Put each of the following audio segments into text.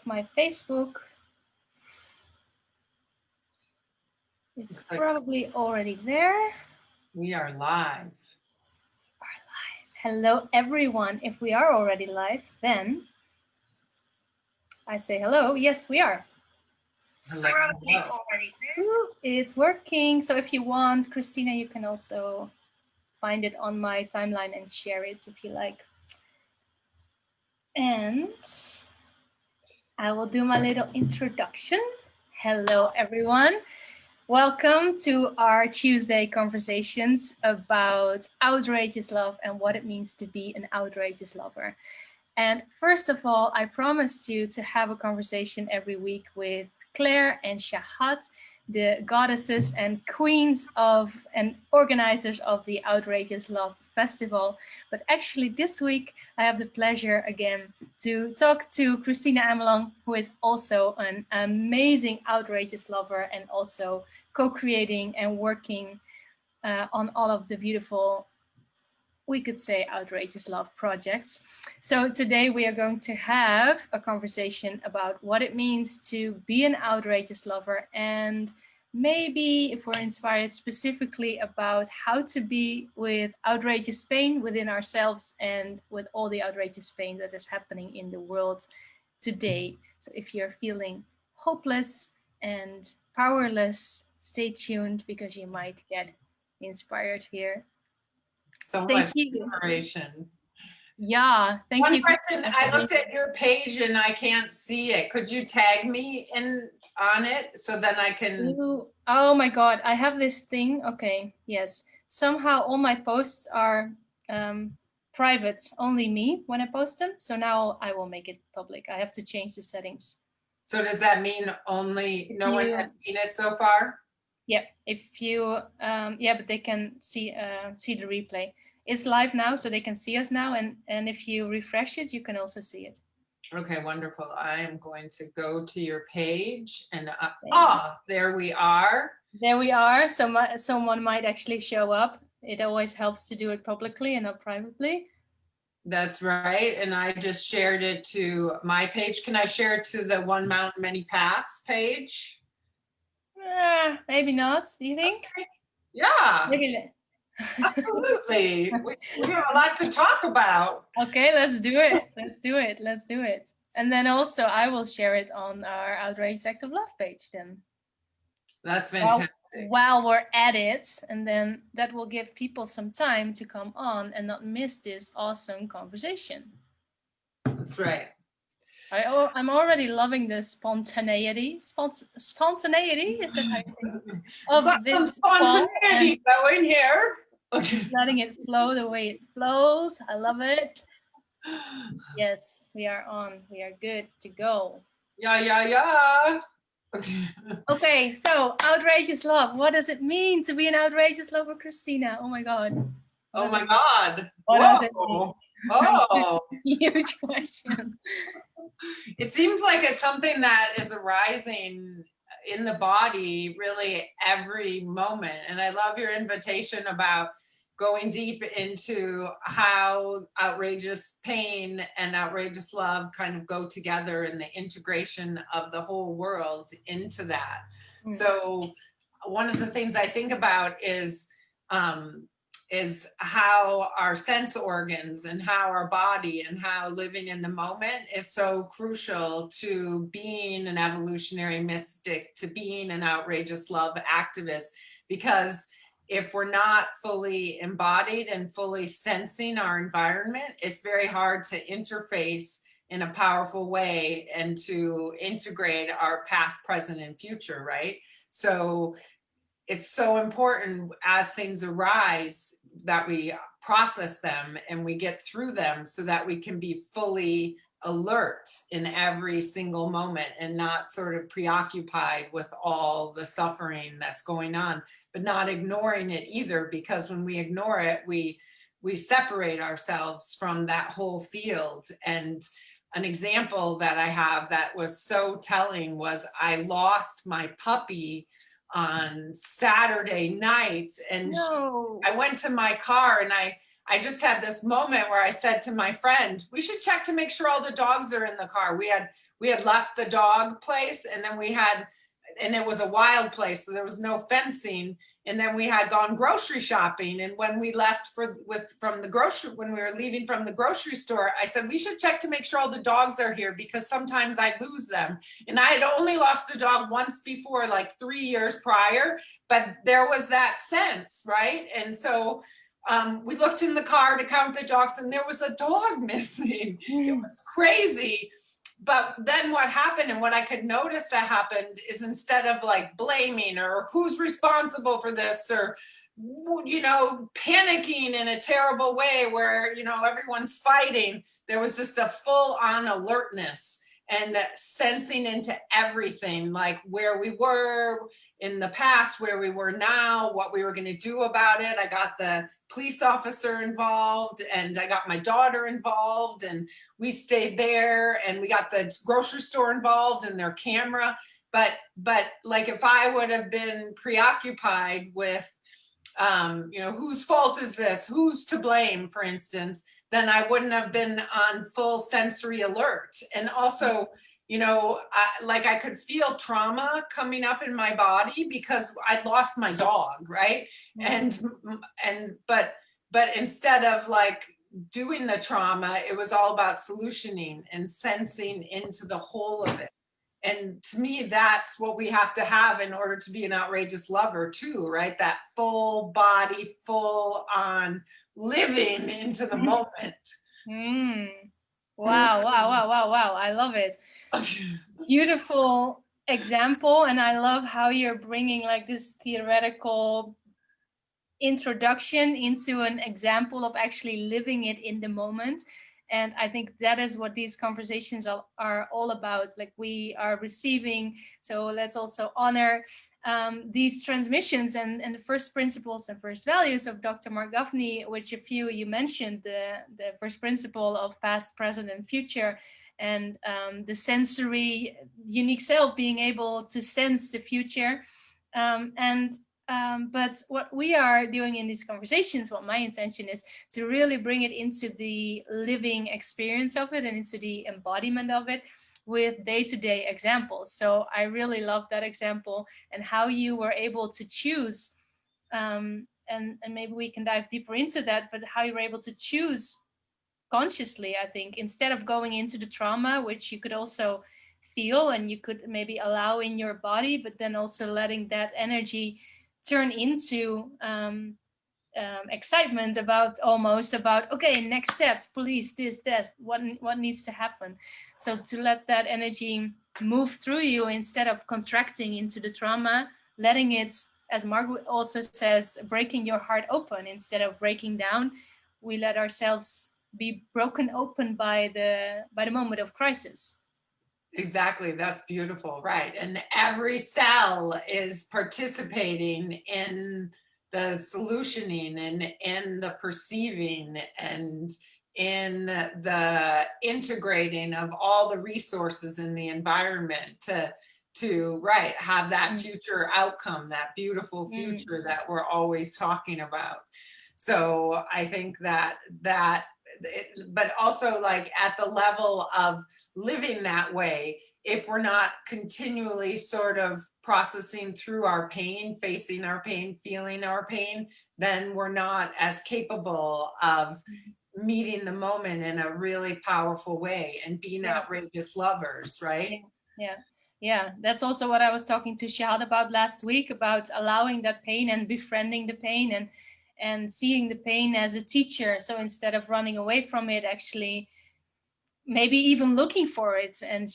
my Facebook. It's probably already there. We are live. Hello, everyone. If we are already live, then I say hello. Yes, we are. Hello. Ooh, it's working. So if you want, Kristina, you can also find it on my timeline and share it if you like. And I will do my little introduction. Hello, everyone. Welcome to our Tuesday conversations about outrageous love and what it means to be an outrageous lover. And first of all, I promised you to have a conversation every week with Claire and Chahat, the goddesses and queens of and organizers of the Outrageous Love Festival. But actually this week, I have the pleasure again to talk to Kristina Amelong, who is also an amazing outrageous lover and also co-creating and working on all of the beautiful, we could say, outrageous love projects. So today we are going to have a conversation about what it means to be an outrageous lover, and maybe if we're inspired specifically about how to be with outrageous pain within ourselves and with all the outrageous pain that is happening in the world today. So if you're feeling hopeless and powerless, stay tuned because you might get inspired here. So much inspiration. Yeah, thank you. One question, I looked at your page and I can't see it. Could you tag me on it so then I can... Oh my God, I have this thing. Okay, yes. Somehow all my posts are private, only me when I post them. So now I will make it public. I have to change the settings. So does that mean only no one has seen it so far? Yeah, if you, yeah, but they can see the replay. It's live now, so they can see us now. And if you refresh it, you can also see it. Okay, wonderful. I am going to go to your page and, there we are. There we are. So someone might actually show up. It always helps to do it publicly and not privately. That's right. And I just shared it to my page. Can I share it to the One Mountain Many Paths page? Maybe not. Do you think? Okay. Yeah. Maybe. Absolutely. We have a lot to talk about. Okay, let's do it. Let's do it. Let's do it. And then also I will share it on our Outrageous Acts of Love page then. That's fantastic. While we're at it, and then that will give people some time to come on and not miss this awesome conversation. That's right. I'm already loving the spontaneity. Spontaneity, is that how you think? Of this spontaneity going here. Letting it flow the way it flows. I love it. Yes, we are on. We are good to go. Yeah. Okay, so outrageous love. What does it mean to be an outrageous lover, Kristina? Oh my God. Oh my God. What does it mean? Oh. Huge question. It seems like it's something that is arising in the body really every moment. And I love your invitation about going deep into how outrageous pain and outrageous love kind of go together and the integration of the whole world into that. So one of the things I think about is how our sense organs and how our body and how living in the moment is so crucial to being an evolutionary mystic, to being an outrageous love activist, because if we're not fully embodied and fully sensing our environment, it's very hard to interface in a powerful way and to integrate our past, present, and future, right? So it's so important as things arise that we process them and we get through them so that we can be fully alert in every single moment and not sort of preoccupied with all the suffering that's going on, but not ignoring it either, because when we ignore it, we separate ourselves from that whole field. And an example that I have that was so telling was I lost my puppy on Saturday night, and I went to my car and I I just had this moment where I said to my friend, we should check to make sure all the dogs are in the car. We had left the dog place, and then and it was a wild place, so there was no fencing. And then we had gone grocery shopping. And when we left when we were leaving from the grocery store, I said, we should check to make sure all the dogs are here, because sometimes I lose them. And I had only lost a dog once before, like 3 years prior, but there was that sense, right? And so we looked in the car to count the dogs, and there was a dog missing. It was crazy. But then what happened, and what I could notice that happened, is instead of like blaming or who's responsible for this, or panicking in a terrible way where everyone's fighting, there was just a full-on alertness and sensing into everything, like where we were in the past, where we were now, what we were going to do about it. I got the police officer involved, and I got my daughter involved, and we stayed there, and we got the grocery store involved and their camera. But like, if I would have been preoccupied with whose fault is this, who's to blame, for instance, then I wouldn't have been on full sensory alert. And also, I could feel trauma coming up in my body because I lost my dog, right? But instead of like doing the trauma, it was all about solutioning and sensing into the whole of it. And to me, that's what we have to have in order to be an outrageous lover too, right? That full body, full on living into the moment. Wow. I love it. Beautiful example. And I love how you're bringing like this theoretical introduction into an example of actually living it in the moment. And I think that is what these conversations are all about. Like, we are receiving, so let's also honor these transmissions and the first principles and first values of Dr. Marc Gafni, which you mentioned, the first principle of past, present, and future, and the sensory unique self being able to sense the future. But what we are doing in these conversations, what my intention is to really bring it into the living experience of it and into the embodiment of it with day-to-day examples. So I really love that example and how you were able to choose, and maybe we can dive deeper into that, but how you were able to choose consciously, I think, instead of going into the trauma, which you could also feel and you could maybe allow in your body, but then also letting that energy turn into excitement about okay, next steps, police, this, what needs to happen. So to let that energy move through you instead of contracting into the trauma, letting it, as Marc also says, breaking your heart open instead of breaking down. We let ourselves be broken open by the moment of crisis. Exactly. That's beautiful. Right. And every cell is participating in the solutioning and in the perceiving and in the integrating of all the resources in the environment to have that future outcome, that beautiful future that we're always talking about. So I think that but also, like, at the level of living that way, if we're not continually sort of processing through our pain, facing our pain, feeling our pain, then we're not as capable of meeting the moment in a really powerful way and being outrageous lovers, right? Yeah, that's also what I was talking to Chahat about last week, about allowing that pain and befriending the pain and seeing the pain as a teacher. So instead of running away from it, actually maybe even looking for it. And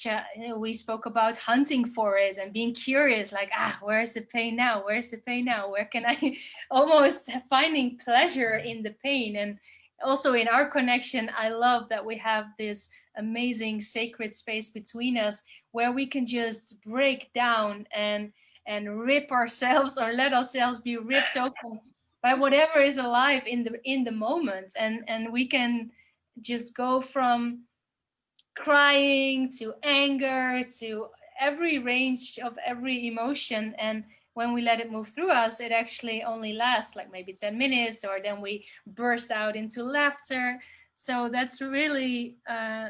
we spoke about hunting for it and being curious, like, where's the pain now? Where's the pain now? Where can I almost finding pleasure in the pain? And also in our connection, I love that we have this amazing sacred space between us where we can just break down and rip ourselves or let ourselves be ripped open by whatever is alive in the moment, and we can just go from crying to anger to every range of every emotion, and when we let it move through us, it actually only lasts like maybe 10 minutes, or then we burst out into laughter. So that's really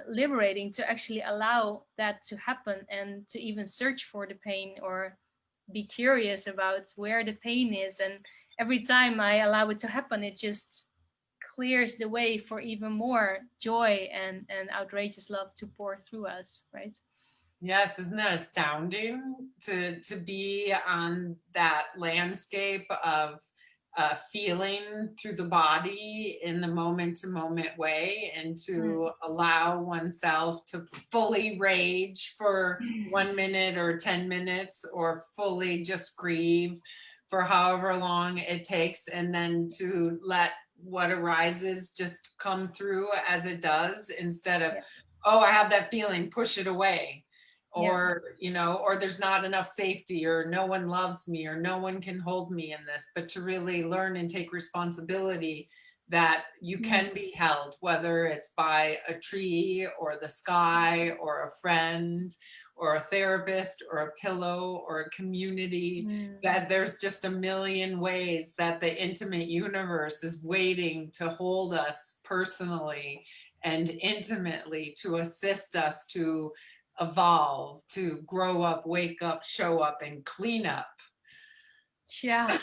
liberating to actually allow that to happen, and to even search for the pain or be curious about where the pain is. And every time I allow it to happen, it just clears the way for even more joy and outrageous love to pour through us, right? Yes, isn't that astounding to be on that landscape of feeling through the body in the moment to moment way, and to allow oneself to fully rage for 1 minute or 10 minutes, or fully just grieve for however long it takes, and then to let what arises just come through as it does, instead of, oh, I have that feeling, push it away. Or, you know, or there's not enough safety, or no one loves me, or no one can hold me in this. But to really learn and take responsibility that you can be held, whether it's by a tree or the sky or a friend or a therapist or a pillow or a community, that there's just a million ways that the intimate universe is waiting to hold us personally and intimately, to assist us to evolve, to grow up, wake up, show up, and clean up. Yeah.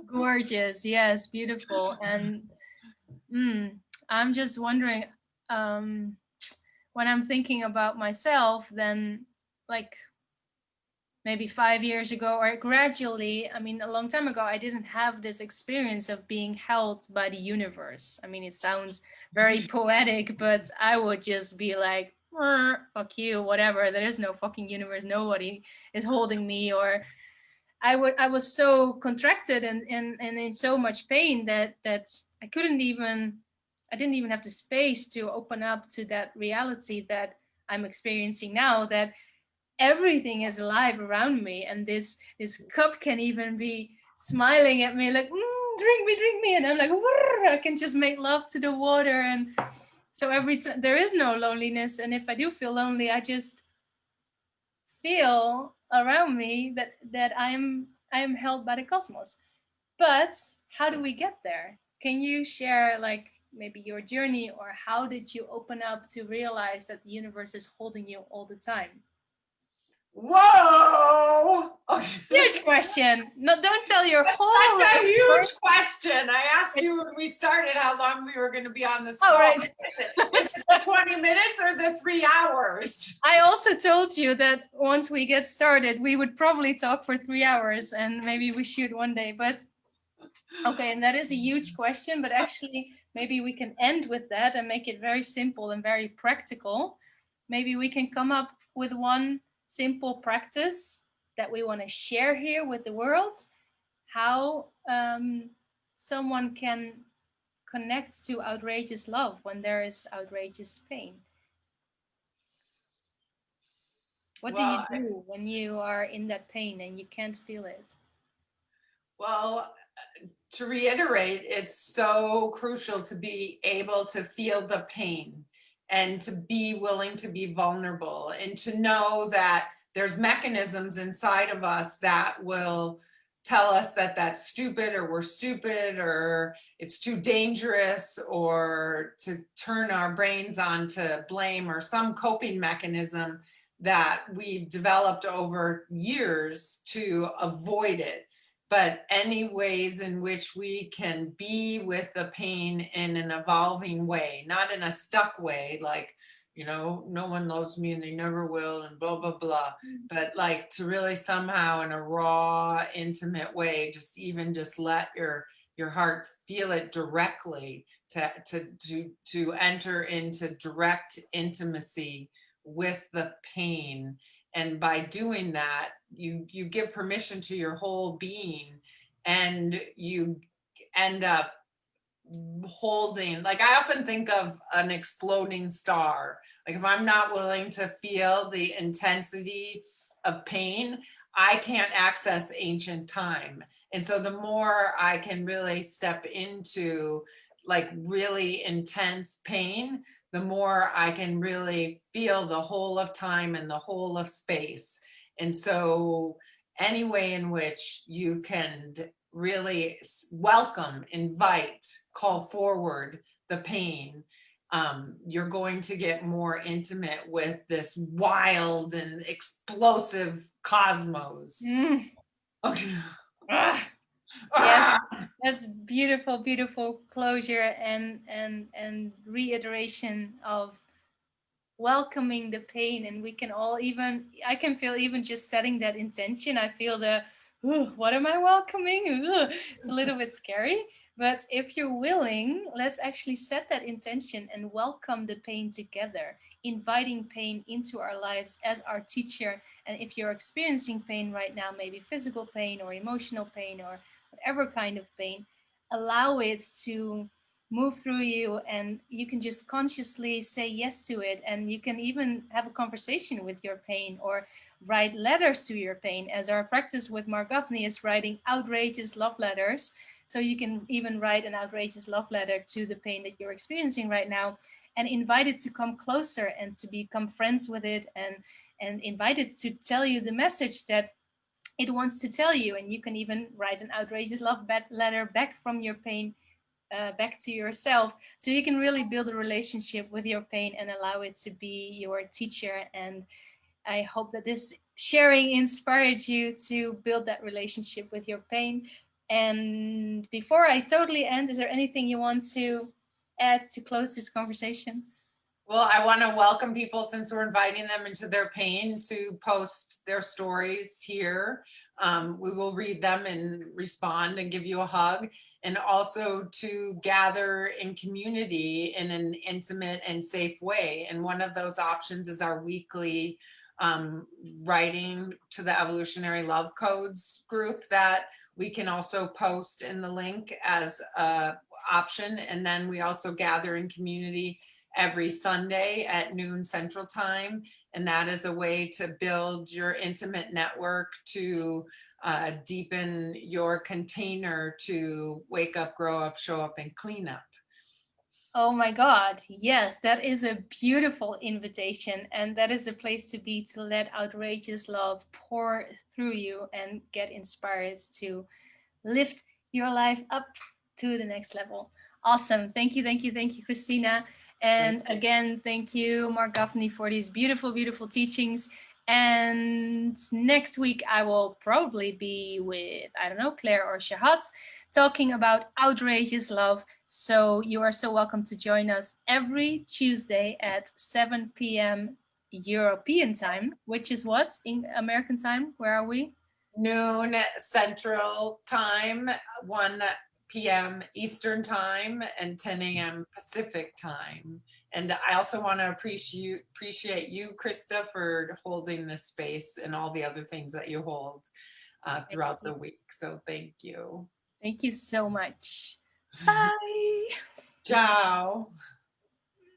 Gorgeous. Yes, beautiful. And I'm just wondering, when I'm thinking about myself, then like maybe 5 years ago, or gradually, I mean, a long time ago, I didn't have this experience of being held by the universe. I mean, it sounds very poetic, but I would just be like, fuck you, whatever. There is no fucking universe. Nobody is holding me. Or I was so contracted and in so much pain that I didn't even have the space to open up to that reality that I'm experiencing now, that everything is alive around me, and this cup can even be smiling at me like, drink me, and I'm like, I can just make love to the water. And so every time there is no loneliness, and if I do feel lonely, I just feel around me that I am held by the cosmos. But how do we get there? Can you share like maybe your journey, or how did you open up to realize that the universe is holding you all the time? Whoa! Huge question. No, don't tell your That's whole such a life huge story. question. I asked you when we started how long we were going to be on this Oh, call. right. Is it the 20 minutes or the 3 hours? I also told you that once we get started, we would probably talk for 3 hours, and maybe we should one day. But okay, and that is a huge question, but actually maybe we can end with that and make it very simple and very practical. Maybe we can come up with one simple practice that we want to share here with the world, how someone can connect to outrageous love when there is outrageous pain. What do you do when you are in that pain and you can't feel it? Well, to reiterate, it's so crucial to be able to feel the pain and to be willing to be vulnerable, and to know that there's mechanisms inside of us that will tell us that that's stupid, or we're stupid, or it's too dangerous, or to turn our brains on to blame or some coping mechanism that we've developed over years to avoid it. But any ways in which we can be with the pain in an evolving way, not in a stuck way, like, you know, no one loves me and they never will, and blah, blah, blah. But like to really somehow in a raw, intimate way, just let your heart feel it directly, to enter into direct intimacy with the pain. And by doing that, you give permission to your whole being, and you end up holding, like I often think of an exploding star. Like if I'm not willing to feel the intensity of pain, I can't access ancient time. And so the more I can really step into like really intense pain, the more I can really feel the whole of time and the whole of space. And so any way in which you can really welcome, invite, call forward the pain, you're going to get more intimate with this wild and explosive cosmos. Okay. Ah, yes, that's beautiful, beautiful closure and reiteration of welcoming the pain. And we can all, even I can feel, even just setting that intention, I feel the what am I welcoming? It's a little bit scary, but if you're willing, let's actually set that intention and welcome the pain together, inviting pain into our lives as our teacher. And if you're experiencing pain right now, maybe physical pain or emotional pain or whatever kind of pain, allow it to move through you, and you can just consciously say yes to it. And you can even have a conversation with your pain or write letters to your pain, as our practice with Marc Gafni is writing outrageous love letters. So you can even write an outrageous love letter to the pain that you're experiencing right now, and invite it to come closer and to become friends with it, and invite it to tell you the message that it wants to tell you. And you can even write an outrageous love letter back from your pain, back to yourself, so you can really build a relationship with your pain and allow it to be your teacher. And I hope that this sharing inspired you to build that relationship with your pain. And before I totally end, is there anything you want to add to close this conversation? Well, I want to welcome people, since we're inviting them into their pain, to post their stories here. We will read them and respond and give you a hug, and also to gather in community in an intimate and safe way. And one of those options is our weekly writing to the Evolutionary Love Codes group that we can also post in the link as a option. And then we also gather in community every Sunday at noon Central Time. And that is a way to build your intimate network, to deepen your container to wake up, grow up, show up, and clean up. Oh my God, yes, that is a beautiful invitation. And that is a place to be, to let outrageous love pour through you and get inspired to lift your life up to the next level. Awesome. Thank you, thank you, thank you, Kristina. And again, thank you, Marc Gafni, for these beautiful, beautiful teachings. And next week, I will probably be with, I don't know, Claire or Chahat, talking about outrageous love. So you are so welcome to join us every Tuesday at 7 p.m. European time, which is what? In American time? Where are we? Noon Central Time, 1 p.m. Eastern Time, and 10 a.m. Pacific Time. And I also want to appreciate you, Krista, for holding this space and all the other things that you hold throughout the week. So thank you. Thank you so much. Bye. Ciao.